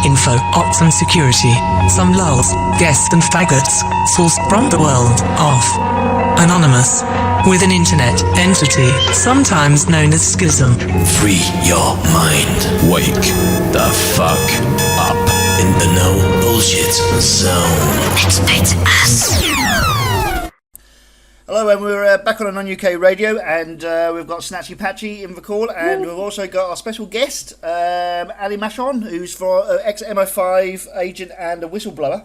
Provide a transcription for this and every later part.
info, ops and security, some lulls, guests and faggots, sourced from the world of Anonymous, with an internet entity, sometimes known as Schism. Free your mind. Wake the fuck up in the no bullshit zone. Activate us. Hello, and we're back on AnonUK radio, and we've got Snatchy Patchy in the call, and we've also got our special guest, Ali Machon, who's for ex-Mi5 agent and a whistleblower.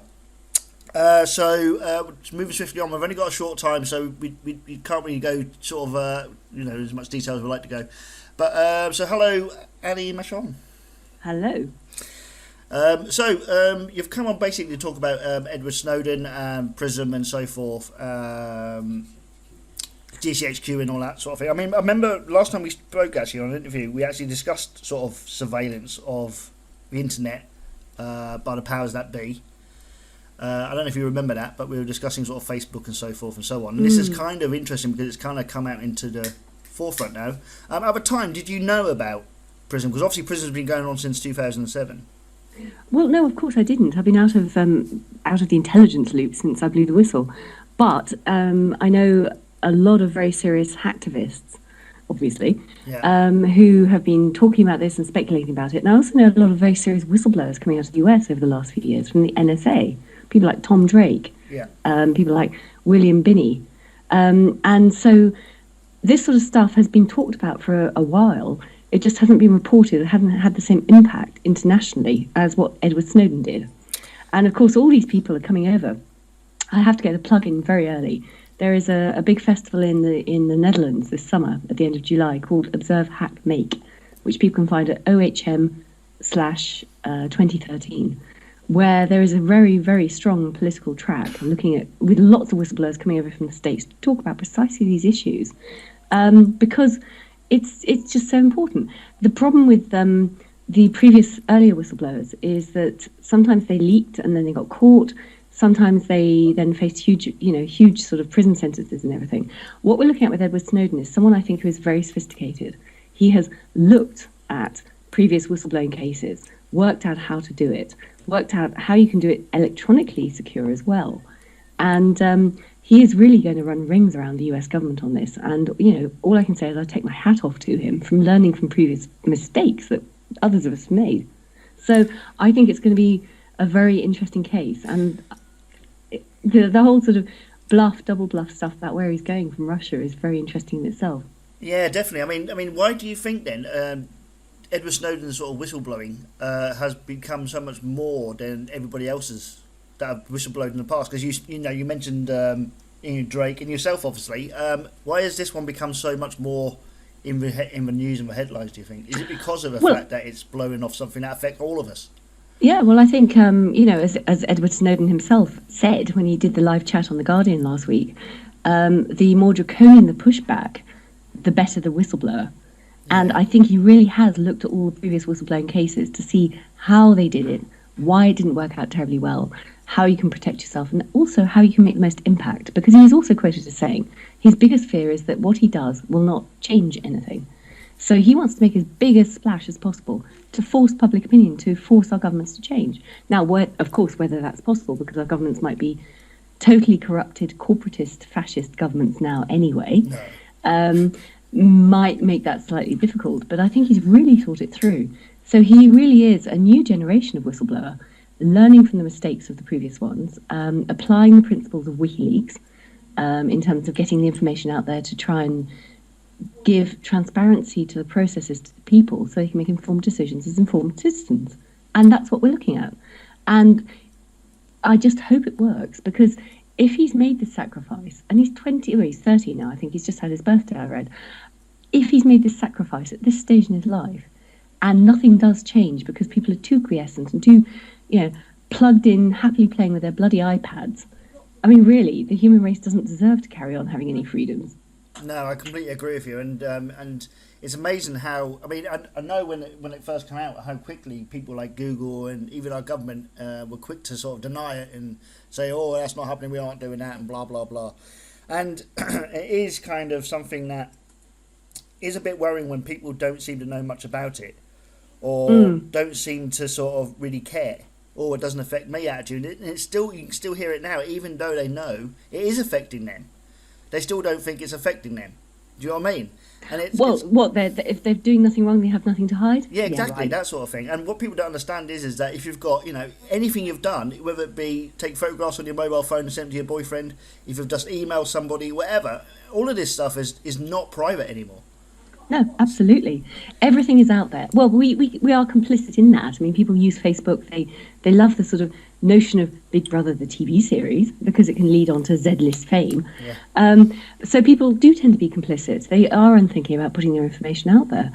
So moving swiftly on, we've only got a short time, so we can't really go sort of as much detail as we'd like to go. But so hello, Ali Machon. Hello. So you've come on basically to talk about Edward Snowden and Prism and so forth, GCHQ and all that sort of thing. I mean, I remember last time we spoke actually on an interview, we actually discussed sort of surveillance of the internet by the powers that be. I don't know if you remember that, but we were discussing sort of Facebook and so forth and so on. And this is kind of interesting because it's kind of come out into the forefront now. At the time, did you know about Prism? Because obviously Prism's been going on since 2007. Well, no, of course I didn't. I've been out of the intelligence loop since I blew the whistle. But I know a lot of very serious hacktivists, obviously, who have been talking about this and speculating about it. And I also know a lot of very serious whistleblowers coming out of the US over the last few years from the NSA. People like Tom Drake, people like William Binney. And so this sort of stuff has been talked about for a while. It just hasn't been reported. It hasn't had the same impact internationally as what Edward Snowden did. And of course, all these people are coming over. I have to get a plug in very early. There is a big festival in the Netherlands this summer at the end of July called Observe Hack Make, which people can find at OHM/2013, where there is a very, very strong political track looking at, with lots of whistleblowers coming over from the States to talk about precisely these issues, because it's just so important. The problem with the previous earlier whistleblowers is that sometimes they leaked and then they got caught. Sometimes they then faced huge sort of prison sentences and everything. What we're looking at with Edward Snowden is someone I think who is very sophisticated. He has looked at previous whistleblowing cases, worked out how to do it, worked out how you can do it electronically secure as well. And he is really going to run rings around the US government on this. And, all I can say is I take my hat off to him from learning from previous mistakes that others of us made. So I think it's going to be a very interesting case. And the whole sort of double bluff stuff about where he's going from Russia is very interesting in itself. Yeah, definitely. I mean, why do you think then Edward Snowden's sort of whistleblowing has become so much more than everybody else's that have whistleblowed in the past? Because you mentioned Drake and yourself, obviously. Why has this one become so much more in the news and the headlines? Do you think is it because of the fact that it's blowing off something that affects all of us? Yeah, well, I think as Edward Snowden himself said when he did the live chat on The Guardian last week, the more draconian the pushback, the better the whistleblower. And I think he really has looked at all the previous whistleblowing cases to see how they did it, why it didn't work out terribly well, how you can protect yourself, and also how you can make the most impact. Because he is also quoted as saying his biggest fear is that what he does will not change anything. So he wants to make as big a splash as possible to force public opinion, to force our governments to change. Now, of course, whether that's possible, because our governments might be totally corrupted, corporatist, fascist governments now anyway, might make that slightly difficult. But I think he's really thought it through. So he really is a new generation of whistleblower, learning from the mistakes of the previous ones, applying the principles of WikiLeaks in terms of getting the information out there to try and give transparency to the processes to the people so they can make informed decisions as informed citizens. And that's what we're looking at. And I just hope it works, because if he's made this sacrifice, and he's 30 now, I think he's just had his birthday, I read. If he's made this sacrifice at this stage in his life, and nothing does change because people are too quiescent and too, plugged in, happily playing with their bloody iPads, I mean, really, the human race doesn't deserve to carry on having any freedoms. No, I completely agree with you, and it's amazing how, I mean, I know when it first came out, how quickly people like Google and even our government were quick to sort of deny it and say, oh, that's not happening, we aren't doing that, and blah, blah, blah. And it is kind of something that is a bit worrying when people don't seem to know much about it, or don't seem to sort of really care, or it doesn't affect me attitude. And it's still, you can still hear it now, even though they know it is affecting them. They still don't think it's affecting them. Do you know what I mean? And it's, if they're doing nothing wrong, they have nothing to hide. Yeah, exactly, right. That sort of thing. And what people don't understand is that if you've got, anything you've done, whether it be take photographs on your mobile phone and send them to your boyfriend, if you've just emailed somebody, whatever, all of this stuff is not private anymore. No, absolutely. Everything is out there. Well, we are complicit in that. I mean, people use Facebook. They love the sort of notion of Big Brother, the TV series, because it can lead on to Z-list fame. Yeah. So people do tend to be complicit. They are unthinking about putting their information out there.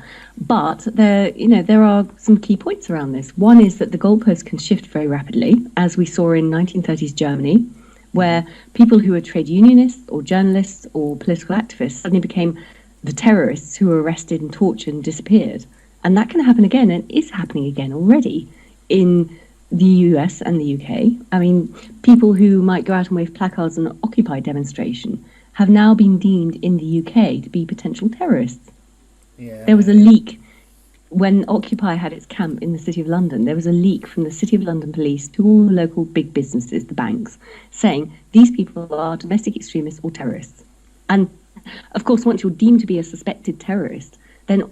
But there are some key points around this. One is that the goalposts can shift very rapidly, as we saw in 1930s Germany, where people who were trade unionists or journalists or political activists suddenly became the terrorists who were arrested and tortured and disappeared. And that can happen again, and is happening again already in the US and the UK. I mean, people who might go out and wave placards on an Occupy demonstration have now been deemed in the UK to be potential terrorists. Yeah. There was a leak when Occupy had its camp in the City of London. There was a leak from the City of London police to all the local big businesses, the banks, saying these people are domestic extremists or terrorists. And of course, once you're deemed to be a suspected terrorist, then,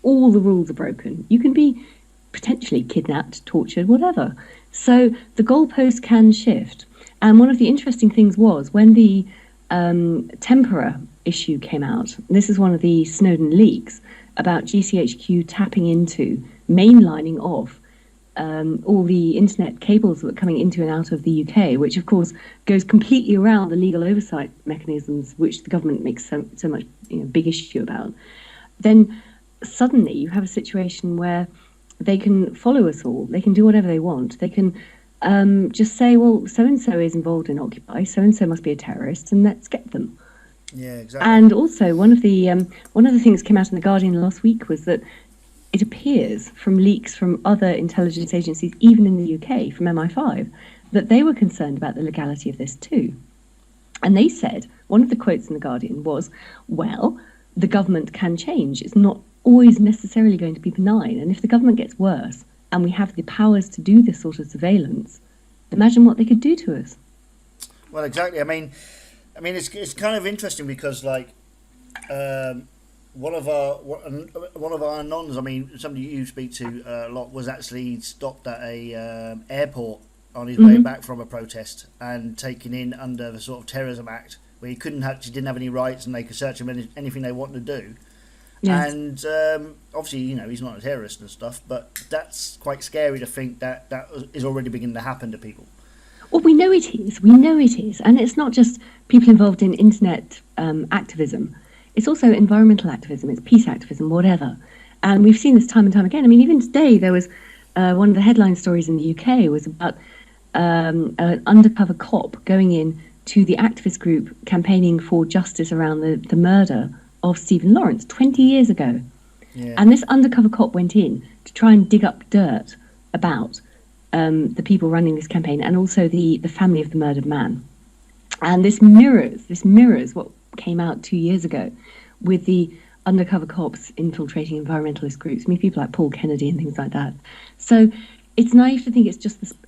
all the rules are broken. You can be potentially kidnapped, tortured, whatever. So the goalposts can shift. And one of the interesting things was when the Tempora issue came out, this is one of the Snowden leaks about GCHQ tapping into mainlining of all the internet cables that were coming into and out of the UK, which of course goes completely around the legal oversight mechanisms which the government makes so much big issue about. Then suddenly you have a situation where they can follow us all. They can do whatever they want. They can just say, well, so-and-so is involved in Occupy, so-and-so must be a terrorist, and let's get them. Yeah, exactly. And also one of the things that came out in The Guardian last week was that it appears from leaks from other intelligence agencies, even in the UK, from MI5, that they were concerned about the legality of this too. And they said, one of the quotes in The Guardian was, well, the government can change. It's not always necessarily going to be benign. And if the government gets worse and we have the powers to do this sort of surveillance, imagine what they could do to us. Well, exactly. I mean, it's kind of interesting because, one of our anons, somebody you speak to a lot, was actually stopped at a airport on his way back from a protest and taken in under the sort of Terrorism Act, where he didn't have any rights and they could search him anything they wanted to do. Yes. And obviously, he's not a terrorist and stuff, but that's quite scary to think that is already beginning to happen to people. Well, we know it is. And it's not just people involved in internet activism. It's also environmental activism, it's peace activism, whatever. And we've seen this time and time again. I mean, even today, there was one of the headline stories in the UK was about an undercover cop going in to the activist group campaigning for justice around the murder of Stephen Lawrence 20 years ago. Yeah. And this undercover cop went in to try and dig up dirt about the people running this campaign and also the family of the murdered man. And this mirrors what came out 2 years ago with the undercover cops infiltrating environmentalist groups. I mean, people like Paul Kennedy and things like that. So it's naive to think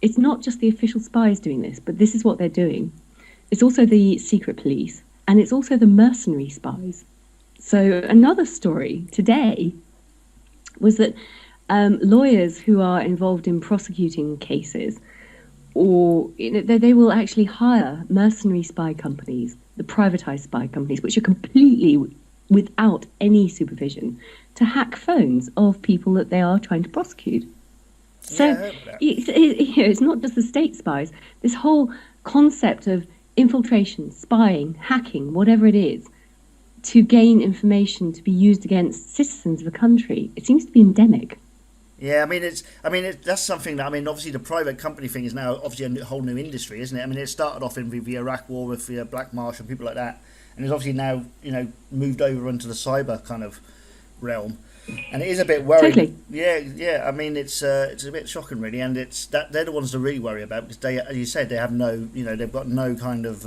it's not just the official spies doing this, but this is what they're doing. It's also the secret police, and it's also the mercenary spies. So another story today was that lawyers who are involved in prosecuting cases, or they will actually hire mercenary spy companies, the privatized spy companies, which are completely without any supervision, to hack phones of people that they are trying to prosecute. So it's not just the state spies. This whole concept of infiltration, spying, hacking, whatever it is, to gain information to be used against citizens of a country, it seems to be endemic. Yeah, that's something that, obviously the private company thing is now obviously a whole new industry, isn't it? It started off in the Iraq War with the Black Marsh and people like that, and it's obviously now, moved over into the cyber kind of realm, and it is a bit worrying. Totally. Yeah. It's a bit shocking, really, and it's that they're the ones to really worry about because they, as you said, they have no, they've got no kind of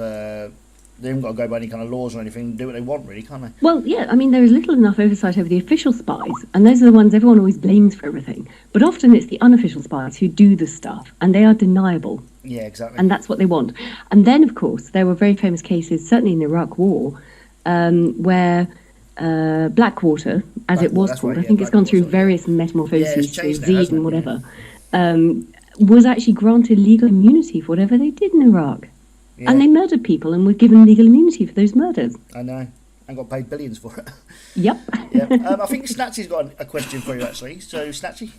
they haven't got to go by any kind of laws or anything and do what they want, really, can't they? Well, yeah, I mean, there is little enough oversight over the official spies, and those are the ones everyone always blames for everything. But often it's the unofficial spies who do the stuff, and they are deniable. Yeah, exactly. And that's what they want. And then, of course, there were very famous cases, certainly in the Iraq War, where Blackwater, as it was called, I think it's gone through various metamorphoses to Zed and whatever, was actually granted legal immunity for whatever they did in Iraq. Yeah. And they murdered people and were given legal immunity for those murders. I know. And got paid billions for it. Yep. Yeah. I think Snatchy's got a question for you, actually. So, Snatchy?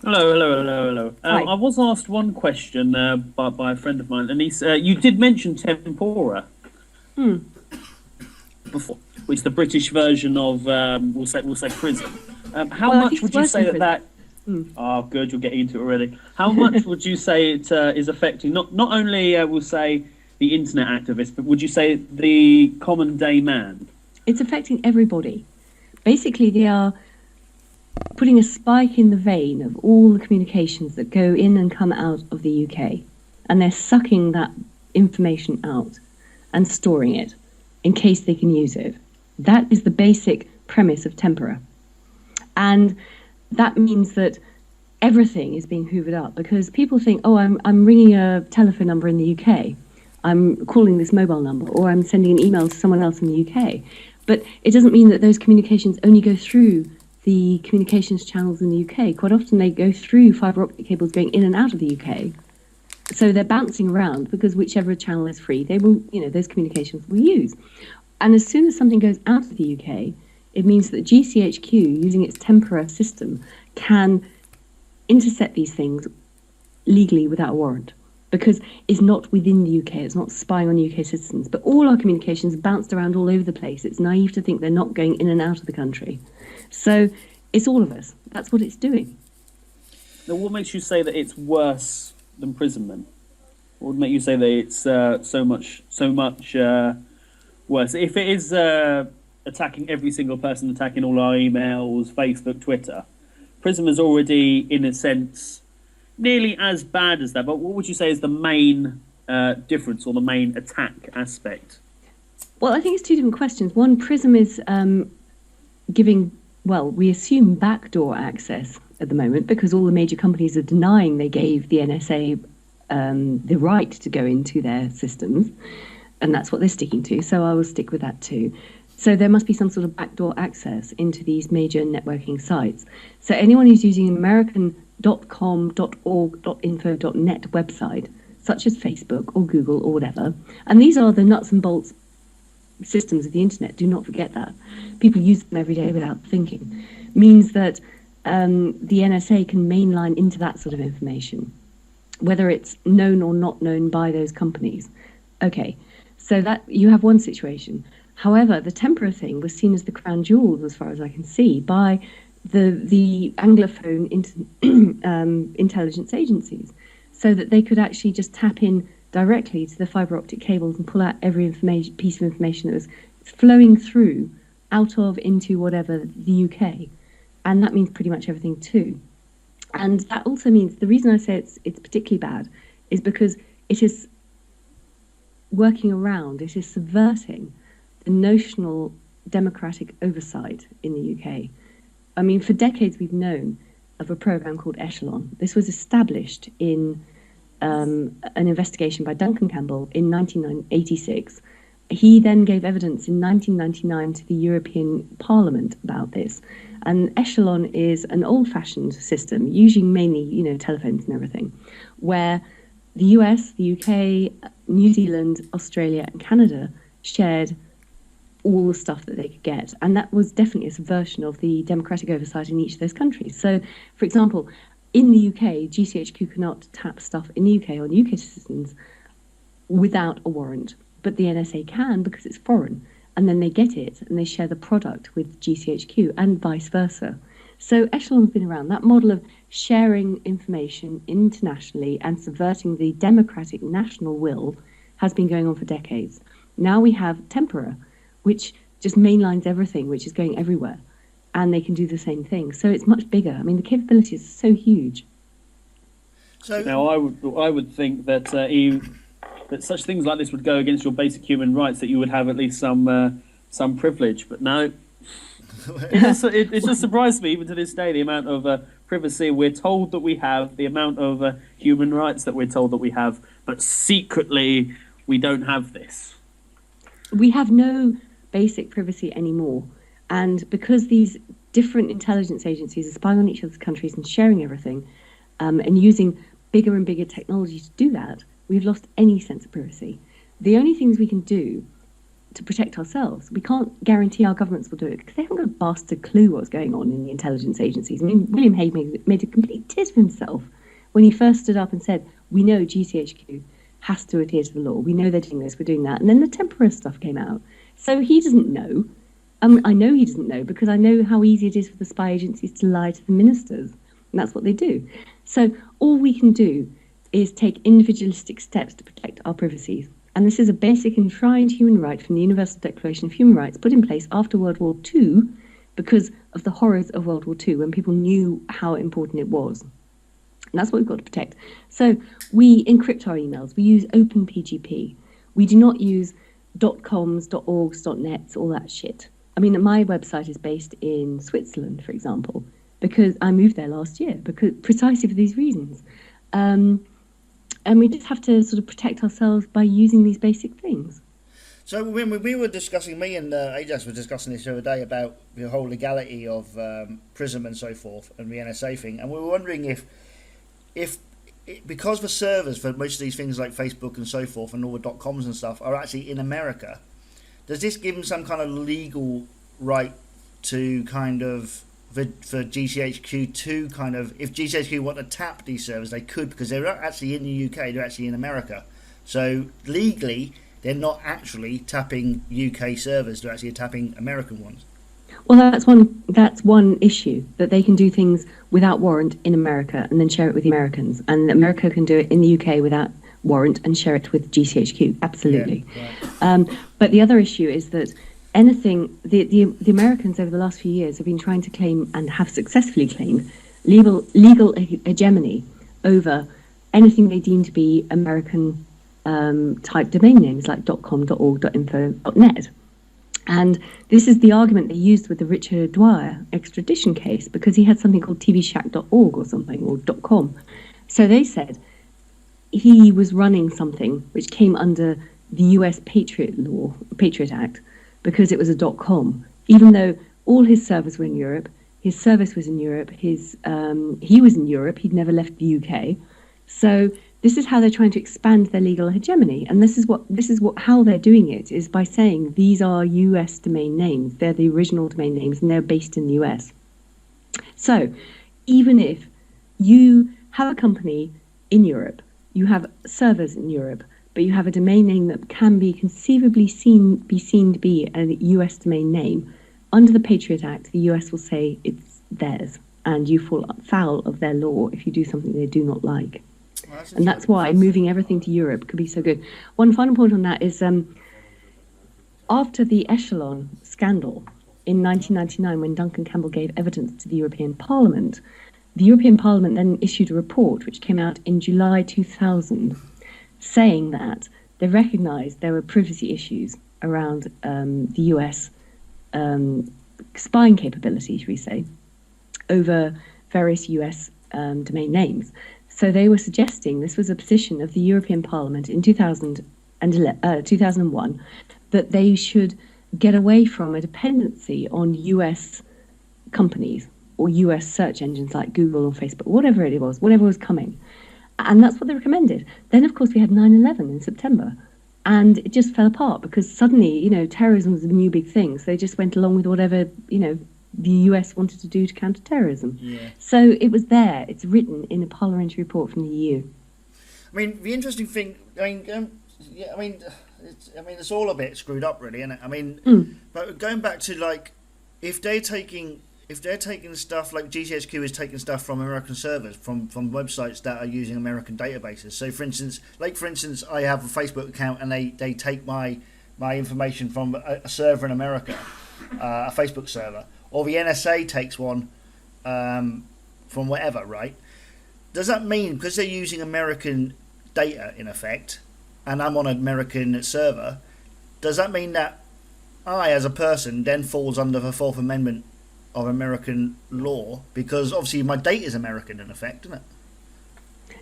Hello. I was asked one question by a friend of mine, and you did mention Tempora before, which is the British version of we'll say Prism. How much would you say that? Oh, good, you're getting into it already. How much would you say it is affecting not only we'll say the internet activists, but would you say the common day man? It's affecting everybody. Basically, they are putting a spike in the vein of all the communications that go in and come out of the UK, and they're sucking that information out and storing it in case they can use it. That is the basic premise of Tempora. And that means that everything is being hoovered up, because people think, oh, I'm ringing a telephone number in the UK, I'm calling this mobile number, or I'm sending an email to someone else in the UK. But it doesn't mean that those communications only go through the communications channels in the UK. Quite often they go through fibre optic cables going in and out of the UK. So they're bouncing around, because whichever channel is free, they will, those communications will use. And as soon as something goes out of the UK, it means that GCHQ, using its Tempora system, can intercept these things legally without a warrant, because it's not within the UK, it's not spying on UK citizens. But all our communications bounced around all over the place. It's naive to think they're not going in and out of the country. So it's all of us. That's what it's doing. Now, what makes you say that it's worse than Prism, then? What would make you say that it's so much worse? If it is attacking every single person, attacking all our emails, Facebook, Twitter, Prism is already, in a sense, nearly as bad as that. But what would you say is the main difference or the main attack aspect? Well, I think it's two different questions. One, Prism is giving, well, we assume backdoor access at the moment, because all the major companies are denying they gave the NSA the right to go into their systems, and that's what they're sticking to. So I will stick with that too. So there must be some sort of backdoor access into these major networking sites. So anyone who's using an American.com.org.info.net website, such as Facebook or Google or whatever, and these are the nuts and bolts systems of the internet, do not forget that. People use them every day without thinking. Means that the NSA can mainline into that sort of information, whether it's known or not known by those companies. Okay, so that you have one situation. However, the Tempora thing was seen as the crown jewels, as far as I can see, by the Anglophone intelligence agencies, so that they could actually just tap in directly to the fibre optic cables and pull out every piece of information that was flowing through out of into whatever the UK. And that means pretty much everything too. And that also means, the reason I say it's particularly bad is because it is working around, it is subverting the notional democratic oversight in the UK. I mean, for decades we've known of a program called Echelon. This was established in an investigation by Duncan Campbell in 1986. He then gave evidence in 1999 to the European Parliament about this. And Echelon is an old-fashioned system, using mainly, telephones and everything, where the US, the UK, New Zealand, Australia, and Canada shared all the stuff that they could get. And that was definitely a subversion of the democratic oversight in each of those countries. So, for example, in the UK, GCHQ cannot tap stuff in the UK on UK citizens without a warrant. But the NSA can, because it's foreign. And then they get it and they share the product with GCHQ and vice versa. So Echelon's been around. That model of sharing information internationally and subverting the democratic national will has been going on for decades. Now we have Tempora, which just mainlines everything, which is going everywhere. And they can do the same thing. So it's much bigger. I mean, the capability is so huge. So now I would think that that such things like this would go against your basic human rights, that you would have at least some privilege. But no, it just surprised me even to this day, the amount of privacy we're told that we have, the amount of human rights that we're told that we have, but secretly we don't have this. We have no basic privacy anymore. And because these different intelligence agencies are spying on each other's countries and sharing everything, and using bigger and bigger technology to do that, we've lost any sense of privacy. The only things we can do to protect ourselves, we can't guarantee our governments will do it because they haven't got a bastard clue what's going on in the intelligence agencies. I mean, William Hague made a complete tit of himself when he first stood up and said, we know GCHQ has to adhere to the law. We know they're doing this, we're doing that. And then the Tempora stuff came out. So he doesn't know. I know he doesn't know because I know how easy it is for the spy agencies to lie to the ministers. And that's what they do. So all we can do is take individualistic steps to protect our privacies. And this is a basic enshrined human right from the Universal Declaration of Human Rights put in place after World War II because of the horrors of World War II when people knew how important it was. And that's what we've got to protect. So we encrypt our emails. We use OpenPGP. We do not use .coms, .orgs, .nets, all that shit. I mean, my website is based in Switzerland, for example, because I moved there last year, because precisely for these reasons. And we just have to sort of protect ourselves by using these basic things. So when we were discussing, me and Ajax were discussing this the other day about the whole legality of PRISM and so forth and the NSA thing, and we were wondering if because the servers for most of these things like Facebook and so forth and all the .coms and stuff are actually in America, does this give them some kind of legal right to kind of for GCHQ to kind of, if GCHQ want to tap these servers, they could, because they're not actually in the UK, they're actually in America. So legally, they're not actually tapping UK servers, they're actually tapping American ones. Well, that's one issue, that they can do things without warrant in America and then share it with the Americans. And America can do it in the UK without warrant and share it with GCHQ, absolutely. Yeah, right. But the other issue is that anything, the Americans over the last few years have been trying to claim, and have successfully claimed, legal hegemony over anything they deem to be American type domain names like .com, .org, .info, .net. And this is the argument they used with the Richard Dwyer extradition case, because he had something called tvshack.org or something, or .com. So they said he was running something which came under the US Patriot Act, because it was a .com, even though all his servers were in Europe, his service was in Europe, he was in Europe, he'd never left the UK. So this is how they're trying to expand their legal hegemony, and this is how they're doing it, is by saying these are US domain names, they're the original domain names, and they're based in the US. So even if you have a company in Europe, you have servers in Europe, but you have a domain name that can be conceivably seen to be a US domain name, under the Patriot Act, the US will say it's theirs, and you fall foul of their law if you do something they do not like. Well, and that's why moving everything to Europe could be so good. One final point on that is, after the Echelon scandal in 1999, when Duncan Campbell gave evidence to the European Parliament, the European Parliament then issued a report which came out in July 2000, saying that they recognised there were privacy issues around the US spying capability, should we say, over various US domain names. So they were suggesting, this was a position of the European Parliament in 2001, that they should get away from a dependency on US companies or US search engines like Google or Facebook, whatever was coming. And that's what they recommended. Then, of course, we had 9/11 in September, and it just fell apart because suddenly, terrorism was a new big thing. So they just went along with whatever, the US wanted to do to counter terrorism. Yeah. So it was there. It's written in a parliamentary report from the EU. I mean, the interesting thing, it's all a bit screwed up, really, isn't it? I mean, but going back to if they're taking stuff like GCHQ is taking stuff from American servers, from websites that are using American databases. So, for instance, I have a Facebook account and they take my information from a server in America, a Facebook server, or the NSA takes one from wherever, right? Does that mean, because they're using American data in effect, and I'm on an American server, does that mean that I, as a person, then falls under the Fourth Amendment of American law? Because obviously my date is American in effect, isn't it?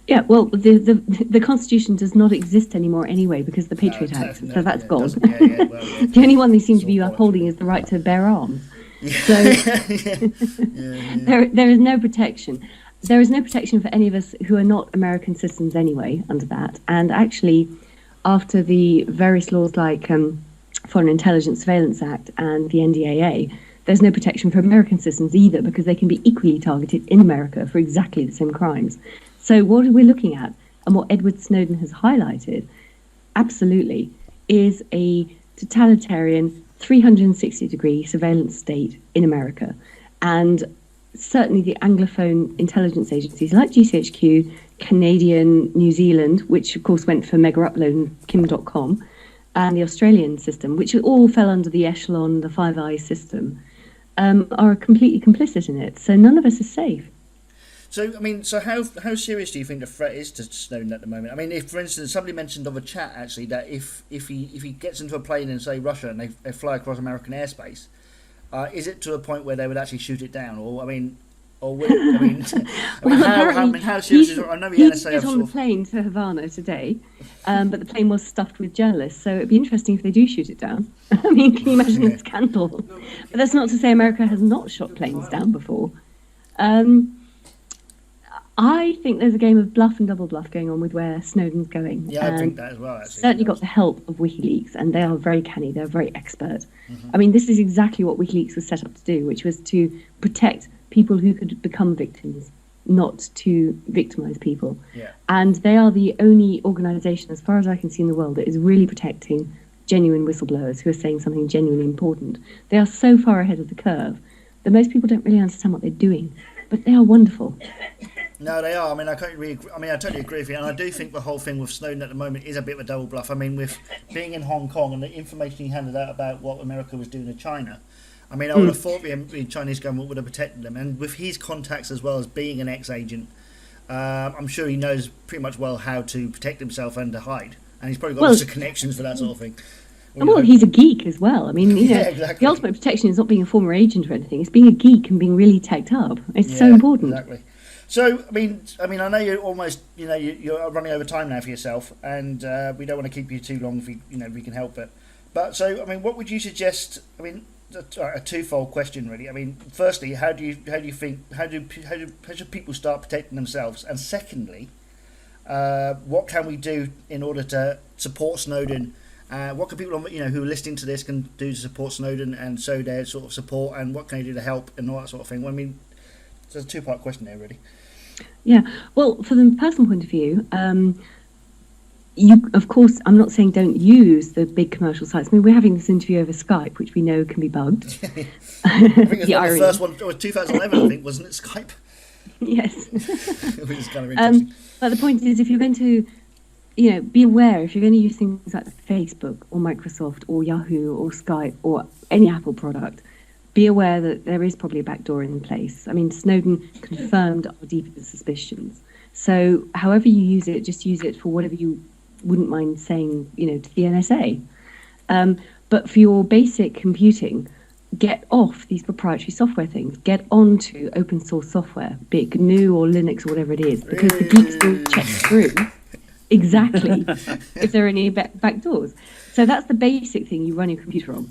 Yeah, well, the Constitution does not exist anymore anyway because of the Patriot Act, so that's gone. The only one they seem to be upholding is the right to bear arms. So there is no protection. There is no protection for any of us who are not American citizens anyway under that. And actually, after the various laws like Foreign Intelligence Surveillance Act and the NDAA, there's no protection for American citizens either because they can be equally targeted in America for exactly the same crimes. So what we're looking at, and what Edward Snowden has highlighted, absolutely, is a totalitarian 360-degree surveillance state in America. And certainly the Anglophone intelligence agencies like GCHQ, Canadian, New Zealand, which of course went for Mega Upload and Kim.com, and the Australian system, which all fell under the echelon, the Five Eyes system, are completely complicit in it. So none of us is safe. So, I mean, so how serious do you think the threat is to Snowden at the moment? I mean, if, for instance, somebody mentioned of a chat, actually, that if he gets into a plane in, say, Russia and they fly across American airspace, is it to a point where they would actually shoot it down? Or, I mean, or would it, how serious is it? I know the NSA have on the plane to Havana today, but the plane was stuffed with journalists, so it'd be interesting if they do shoot it down. I mean, can you imagine the scandal? But that's not to say America has not shot planes down before. I think there's a game of bluff and double bluff going on with where Snowden's going. Yeah, I think that as well, actually. Certainly got the help of WikiLeaks, and they are very canny, they're very expert. I mean, this is exactly what WikiLeaks was set up to do, which was to protect people who could become victims, not to victimize people. Yeah. And they are the only organization, as far as I can see in the world, that is really protecting genuine whistleblowers who are saying something genuinely important. They are so far ahead of the curve that most people don't really understand what they're doing, but they are wonderful. No, they are. I mean, I totally agree with you, and I do think the whole thing with Snowden at the moment is a bit of a double bluff. I mean, with being in Hong Kong and the information he handed out about what America was doing to China, I mean, I would have thought the Chinese government would have protected them, and with his contacts as well as being an ex-agent, I'm sure he knows pretty much well how to protect himself and to hide, and he's probably got lots of connections for that sort of thing. Well, he's a geek as well. I mean, exactly. The ultimate protection is not being a former agent or anything; it's being a geek and being really teched up. It's so important. Exactly. So, I mean, I know you're almost, you're running over time now for yourself, and we don't want to keep you too long if we can help it. But so, I mean, what would you suggest? I mean, a twofold question, really. I mean, firstly, how should people start protecting themselves? And secondly, what can we do in order to support Snowden? What can people, who are listening to this can do to support Snowden and show their sort of support? And what can they do to help and all that sort of thing? Well, I mean, it's a two-part question there, really. Yeah, well, from the personal point of view, of course, I'm not saying don't use the big commercial sites. I mean, we're having this interview over Skype, which we know can be bugged. I think it was the first one, it was 2011, I think, wasn't it, Skype? Yes. Which is kind of interesting. But the point is, if you're going to, be aware, if you're going to use things like Facebook or Microsoft or Yahoo or Skype or any Apple product, be aware that there is probably a backdoor in place. I mean, Snowden confirmed our deepest suspicions. So however you use it, just use it for whatever you wouldn't mind saying, to the NSA. But for your basic computing, get off these proprietary software things. Get onto open source software, be it GNU or Linux or whatever it is, because the geeks will check through exactly if there are any backdoors. So that's the basic thing you run your computer on.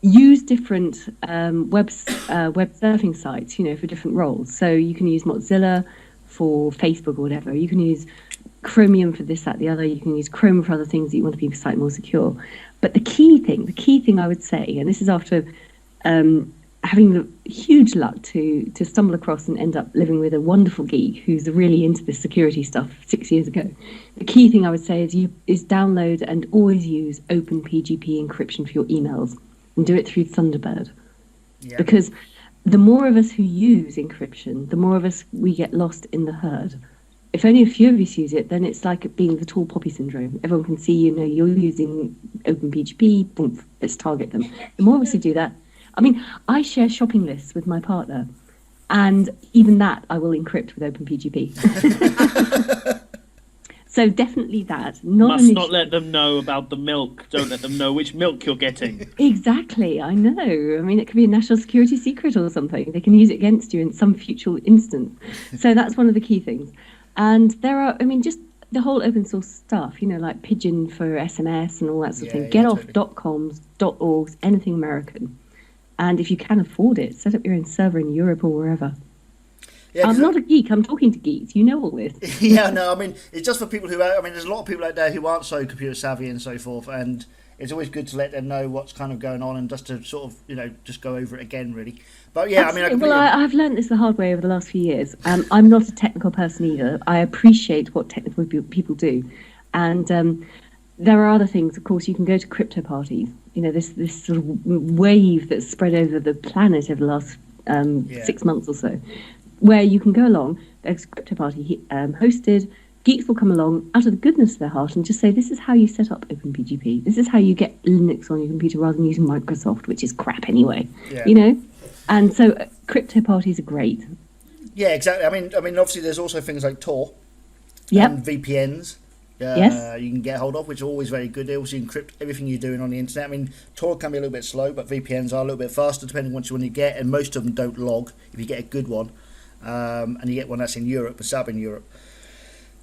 Use different web surfing sites, for different roles. So you can use Mozilla for Facebook or whatever. You can use Chromium for this, that, the other. You can use Chrome for other things that you want to be slightly more secure. But the key thing I would say, and this is after having the huge luck to stumble across and end up living with a wonderful geek who's really into this security stuff 6 years ago. The key thing I would say is download and always use OpenPGP encryption for your emails. And do it through Thunderbird. Yeah. Because the more of us who use encryption, the more of us we get lost in the herd. If only a few of us use it, then it's like being the tall poppy syndrome. Everyone can see, you're using OpenPGP, boom, let's target them. The more of us who do that, I mean, I share shopping lists with my partner, and even that I will encrypt with OpenPGP. So definitely that. Must not let them know about the milk. Don't let them know which milk you're getting. Exactly, I know. I mean, it could be a national security secret or something. They can use it against you in some future instance. So that's one of the key things. And there are, I mean, just the whole open source stuff, you know, like Pigeon for SMS and all that sort of thing. Get off .coms, .orgs, anything American. And if you can afford it, set up your own server in Europe or wherever. Yeah, I'm not a geek. I'm talking to geeks. You know all this. Yeah, no, I mean, it's just for people who, I mean, there's a lot of people out there who aren't so computer savvy and so forth, and it's always good to let them know what's kind of going on and just to sort of, you know, just go over it again, really. But yeah, absolutely. I've learned this the hard way over the last few years. I'm not a technical person either. I appreciate what technical people do. And there are other things. Of course, you can go to crypto parties. You know, this sort of wave that's spread over the planet over the last 6 months or so, where you can go along, there's a crypto party hosted, geeks will come along out of the goodness of their heart and just say, this is how you set up OpenPGP. This is how you get Linux on your computer rather than using Microsoft, which is crap anyway, you know? And so crypto parties are great. Yeah, exactly. I mean, obviously there's also things like Tor and VPNs. You can get hold of, which are always very good. They also encrypt everything you're doing on the internet. I mean, Tor can be a little bit slow, but VPNs are a little bit faster depending on which one you get, and most of them don't log if you get a good one. And you get one that's in Europe, a sub in Europe.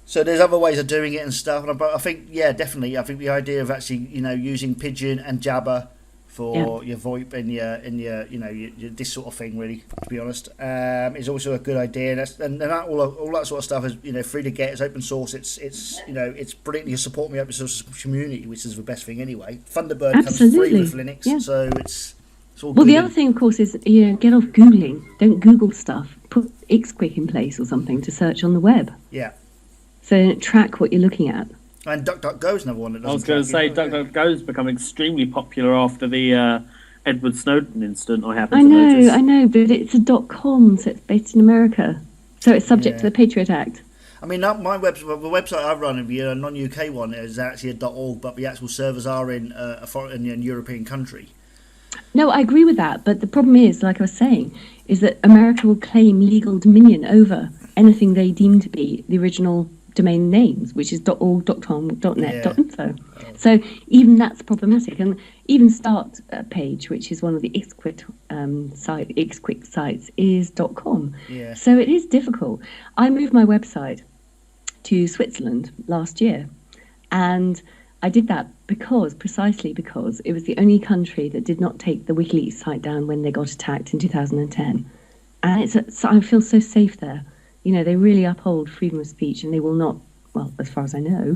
So there's other ways of doing it and stuff. But I think, definitely. I think the idea of actually, you know, using Pigeon and Jabber for your VoIP and your you know, your this sort of thing, really, to be honest, is also a good idea. And that all that sort of stuff is, you know, free to get. It's open source. It's you know, it's brilliant. You support the open source community, which is the best thing anyway. Thunderbird comes free with Linux, so it's all good. Well, the other thing, of course, is, you know, get off Googling. Don't Google stuff. Put Xquick in place or something to search on the web. Yeah. So track what you're looking at. And DuckDuckGo's another one that doesn't. I was going to say DuckDuckGo's become extremely popular after the Edward Snowden incident. I notice. I know, but it's a .com, so it's based in America, so it's subject to the Patriot Act. I mean, the website I run, the AnonUK one, is actually a .org, but the actual servers are in a foreign European country. No, I agree with that, but the problem is, like I was saying, is that America will claim legal dominion over anything they deem to be the original domain names, which is .org, .com, .net, .info. So even that's problematic. And even Start page, which is one of the Xquick sites, is .com. Yeah. So it is difficult. I moved my website to Switzerland last year, and I did that precisely because it was the only country that did not take the WikiLeaks site down when they got attacked in 2010. And I feel so safe there. You know, they really uphold freedom of speech, and they will not, well, as far as I know,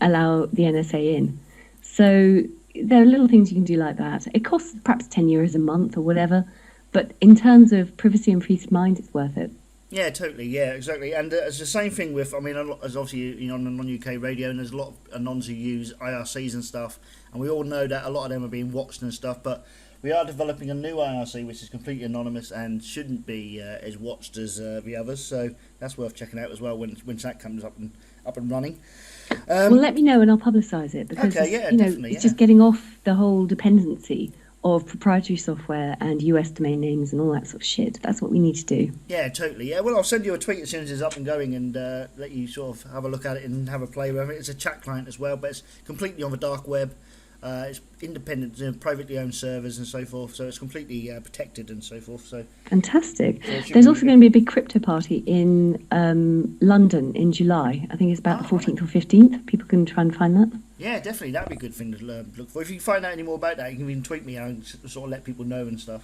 allow the NSA in. So there are little things you can do like that. It costs perhaps €10 a month or whatever, but in terms of privacy and peace of mind, it's worth it. Yeah, totally. Yeah, exactly. And it's the same thing with, I mean, as obviously, you know, on AnonUK radio, and there's a lot of Anons who use IRCs and stuff, and we all know that a lot of them are being watched and stuff, but we are developing a new IRC which is completely anonymous and shouldn't be as watched as the others, so that's worth checking out as well when that comes up and running. Well, let me know and I'll publicise it, because it's just getting off the whole dependency of proprietary software and US domain names and all that sort of shit. That's what we need to do. Yeah, totally. Yeah, well, I'll send you a tweet as soon as it's up and going, and let you sort of have a look at it and have a play with it. It's a chat client as well, but it's completely on the dark web. It's independent, privately owned servers and so forth, so it's completely protected and so forth. So fantastic. So there's also going to be a big crypto party in London in July. I think it's about the 14th or 15th. People can try and find that. Yeah, definitely. That'd be a good thing to look for. If you can find out any more about that, you can even tweet me out and sort of let people know and stuff.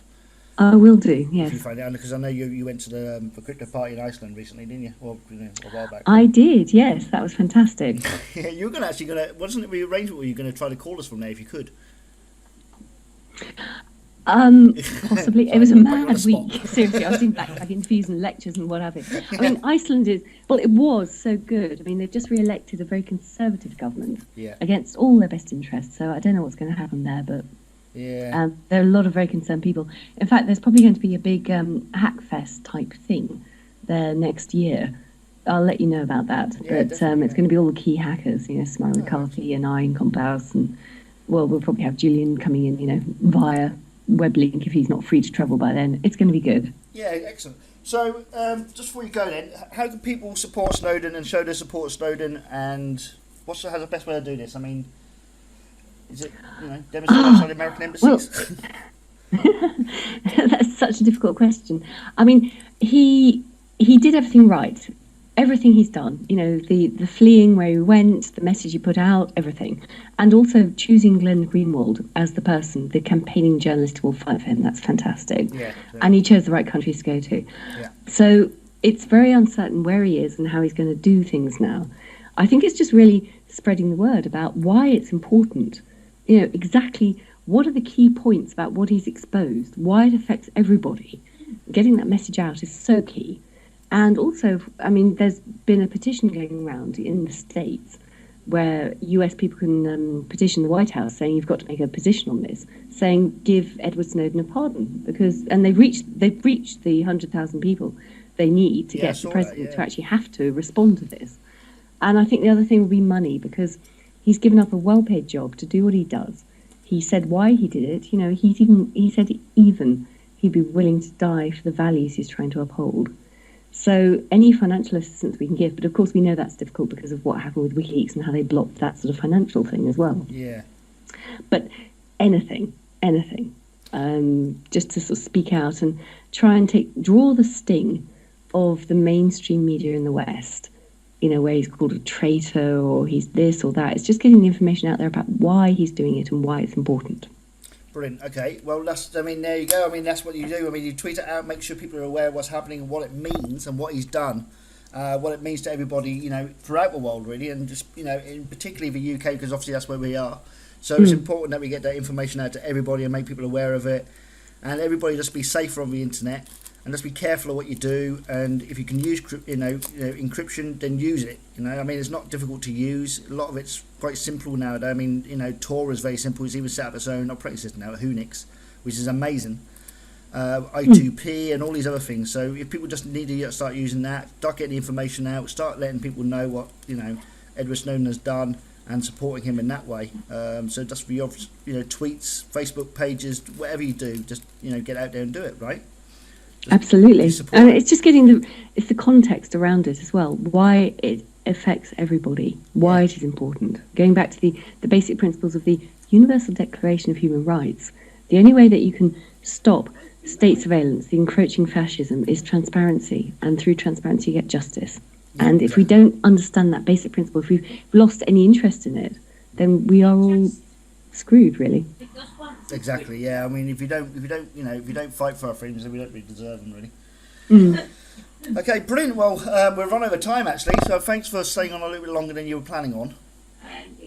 I will do, yes. If you find out, because I know you went to the crypto party in Iceland recently, didn't you? Or a while back. I did, yes. That was fantastic. Yeah, you were wasn't it the arrangement where you were going to try to call us from there if you could? Possibly. It was a mad week. Seriously, I was doing back interviews and lectures and what have you. I mean, Iceland it was so good. I mean, they've just re-elected a very conservative government against all their best interests, so I don't know what's going to happen there, but there are a lot of very concerned people. In fact, there's probably going to be a big Hackfest type thing there next year. I'll let you know about that. But it's going to be all the key hackers, you know, Smiley McCarthy and I and Compouse, and we'll probably have Julian coming in, you know, via web link if he's not free to travel by then. It's going to be good. Yeah, excellent. So, just before you go then, how can people support Snowden and show their support to Snowden, and how's the best way to do this? I mean, is it, demonstrate outside American embassies? Well, that's such a difficult question. I mean, he did everything right. Everything he's done, the fleeing where he went, the message he put out, everything. And also choosing Glenn Greenwald as the person, the campaigning journalist who will fight for him. That's fantastic. Yeah. And he chose the right countries to go to. Yeah. So it's very uncertain where he is and how he's going to do things now. I think it's just really spreading the word about why it's important. Exactly what are the key points about what he's exposed, why it affects everybody. Getting that message out is so key. And also, I mean, there's been a petition going around in the States where US people can petition the White House saying you've got to make a position on this, saying give Edward Snowden a pardon, and they've reached the 100,000 people they need to get the president to actually have to respond to this. And I think the other thing will be money, because he's given up a well-paid job to do what he does. He said why he did it. He said even he'd be willing to die for the values he's trying to uphold. So any financial assistance we can give, but of course we know that's difficult because of what happened with WikiLeaks and how they blocked that sort of financial thing as well. Yeah. But anything, just to sort of speak out and try and draw the sting of the mainstream media in the West, where he's called a traitor or he's this or that. It's just getting the information out there about why he's doing it and why it's important. Brilliant. Okay. Well, there you go. I mean, that's what you do. I mean, you tweet it out, make sure people are aware of what's happening and what it means and what he's done, what it means to everybody, throughout the world, really, and just, in particularly the UK, because obviously that's where we are. So it's important that we get that information out to everybody and make people aware of it, and everybody just be safer on the internet and just be careful of what you do. And if you can use, encryption, then use it. I mean, it's not difficult to use. A lot of it's quite simple nowadays. I mean, Tor is very simple. It's even set up its own operating system now, Unix, which is amazing. I2P and all these other things. So if people just need to start using that, start getting the information out, start letting people know what Edward Snowden has done and supporting him in that way. So just for your tweets, Facebook pages, whatever you do, just get out there and do it, right? Absolutely. And it's just getting it's the context around it as well, why it affects everybody, why it is important. Going back to the basic principles of the Universal Declaration of Human Rights, the only way that you can stop state surveillance, the encroaching fascism, is transparency, and through transparency you get justice. And if we don't understand that basic principle, if we've lost any interest in it, then we are all screwed, really. Exactly. Yeah. I mean, if you don't fight for our freedoms, then we don't really deserve them, really. Okay, brilliant. Well, we've run over time actually, so thanks for staying on a little bit longer than you were planning on.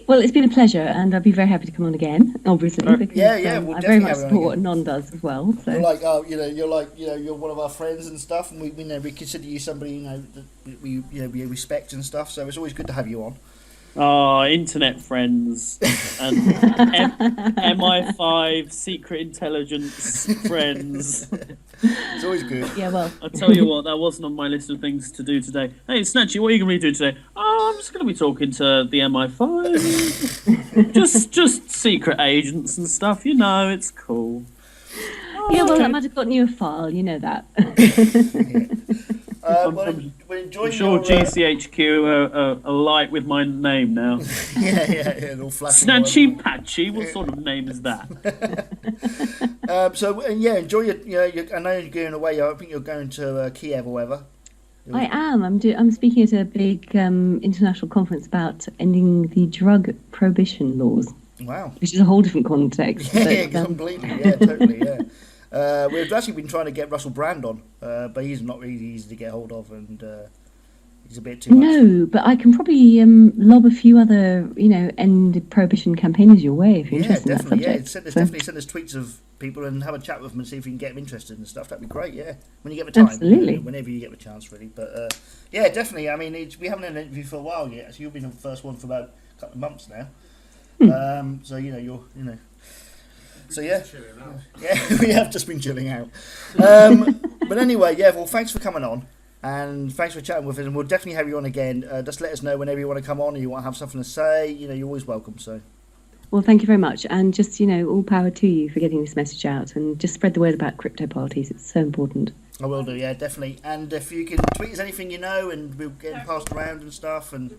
Well, it's been a pleasure, and I'd be very happy to come on again, obviously. Because, we'll I very much support what Non does as well. So. You're one of our friends and stuff, and we consider you somebody that we respect and stuff. So it's always good to have you on. Oh, internet friends and Mi5 secret intelligence friends. It's always good. Yeah, well. I'll tell you what, that wasn't on my list of things to do today. Hey, Snatchy, what are you going to be doing today? Oh, I'm just going to be talking to the Mi5. just secret agents and stuff, it's cool. Yeah, well, that might have gotten you a file, you know that. We're enjoying I'm sure GCHQ are light with my name now. yeah, all flashing. Snatchy Patchy, what sort of name is that? Enjoy your. I know you're going away. I think you're going to Kiev or whatever. I am. I'm speaking at a big international conference about ending the drug prohibition laws. Wow. Which is a whole different context. Yeah, completely. Yeah, totally. Yeah. We've actually been trying to get Russell Brand on, but he's not really easy to get hold of, and he's a bit too much. No, but I can probably lob a few other, end prohibition campaigners your way if you're interested in that subject. Definitely send us tweets of people and have a chat with them and see if you can get them interested and stuff. That'd be great, yeah. When you get the time. Absolutely. Whenever you get the chance, really. But, yeah, definitely. I mean, we haven't had an interview for a while yet, so you've been the first one for about a couple of months now. So, you're. So yeah, we have just been chilling out. But anyway, well, thanks for coming on, and thanks for chatting with us. And we'll definitely have you on again. Just let us know whenever you want to come on and you want to have something to say. You're always welcome. So. Well, thank you very much, and just all power to you for getting this message out, and just spread the word about crypto parties. It's so important. I will do, yeah, definitely. And if you can tweet us anything you know, and we'll get it passed around and stuff, and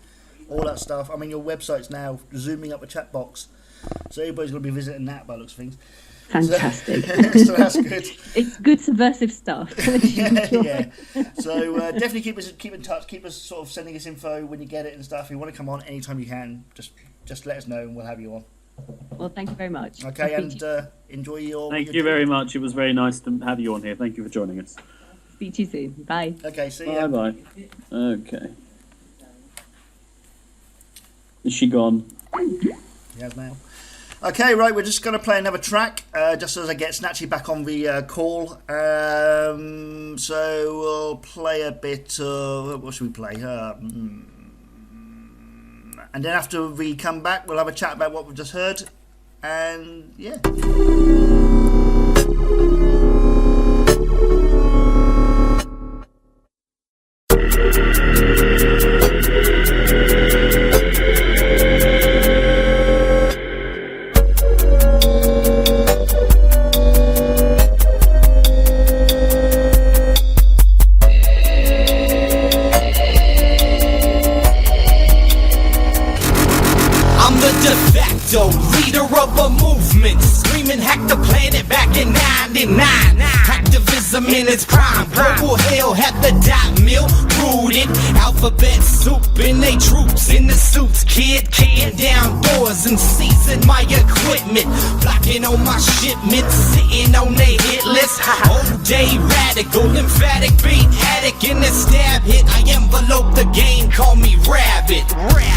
all that stuff. I mean, your website's now zooming up a chat box, so everybody's going to be visiting that by the looks of things. Fantastic. So that's good. It's good subversive stuff. Yeah. So definitely keep in touch. Keep us sort of sending us info when you get it and stuff. If you want to come on anytime you can, just let us know and we'll have you on. Well, thank you very much. Okay, and enjoy your. Thank you very much. It was very nice to have you on here. Thank you for joining us. Speak to you soon. Bye. Okay, see ya. Bye. Okay. Is she gone? Yes, now. Okay, right, we're just going to play another track, just as I get Snatchy back on the call. So we'll play a bit of... What should we play? And then after we come back, we'll have a chat about what we've just heard. And, yeah. Leader of a movement, screaming hack the planet back in 99. Activism in its prime, global hell had the dot mill rooted. Alphabet soup and they troops in the suits, kid kicking down doors and seizing my equipment, blocking on my shipments, sitting on they hit list. All day radical, lymphatic beat addict in the stab hit. I envelope the game, call me rabbit.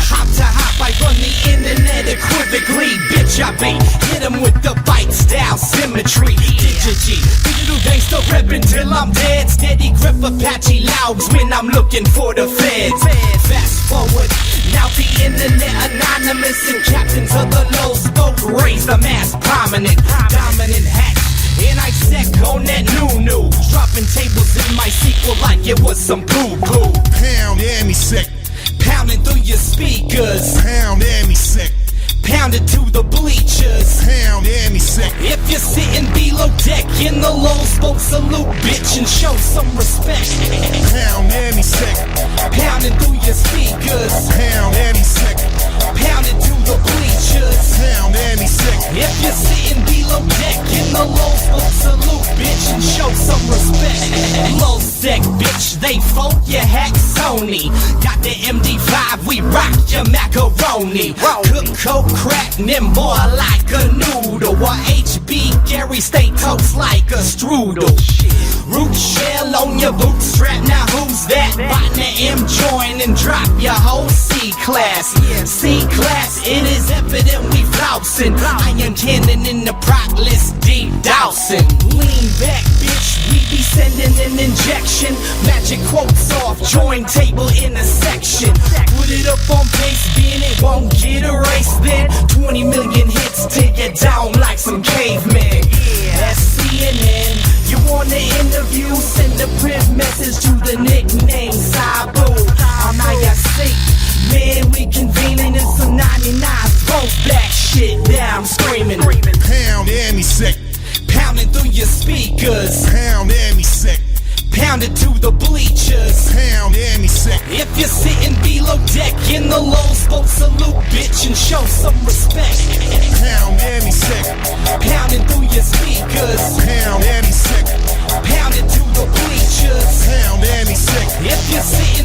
Hop to hop, I run the internet equivocally. Bitch, I be hit him with the bite style symmetry. Digital gangsta reppin' till I'm dead. Steady grip Apache louds when I'm looking for the feds. Fast forward, now the internet anonymous and captains of the low spoke raise the mass prominent, dominant hacks. And I sec on that new, dropping tables in my sequel like it was some poo-poo. Pound and me sick, pounding through your speakers. Pound and me sick, pounded to the bleachers. Pound and me sick. If you're sitting below deck in the low spoke, salute bitch and show some respect. Pound and me sick, pounding through your speakers. Pound and me sick, pounded to the bleachers. Pound and me sick. If you're sitting below deck in the low spoke, salute bitch and show some respect. Low sec bitch, they folk your hack Sony. Got the MD5, we rock your macaroni. Cook coke crack nimble like a noodle, or HB Gary stay toast like a strudel. Root shell on your bootstrap, now who's that? Botting the M join and drop your whole C-class. C-class, it is evident we flousing. I am cannon in the prop list, deep dousing. Lean back, bitch, we be sending an injection. Magic quotes off, join table in a section. Put it up on pace, being it won't get erased then. 20 million hits to get down like some cavemen. That's CNN. You want the interview? Send a print message to the nickname Sabu. I'm IRC. Man, we convening in some 99s. Both back shit, now I'm screaming. Pound and me sick, pounding through your speakers. Pound and me sick, pounded to the bleachers. Pound and me sick. If you're sitting below deck in the low spoke, salute bitch and show some respect. Pound and me sick, pounding through your speakers. Pound and me sick, pounded to the bleachers. Pound and me sick. If you're sitting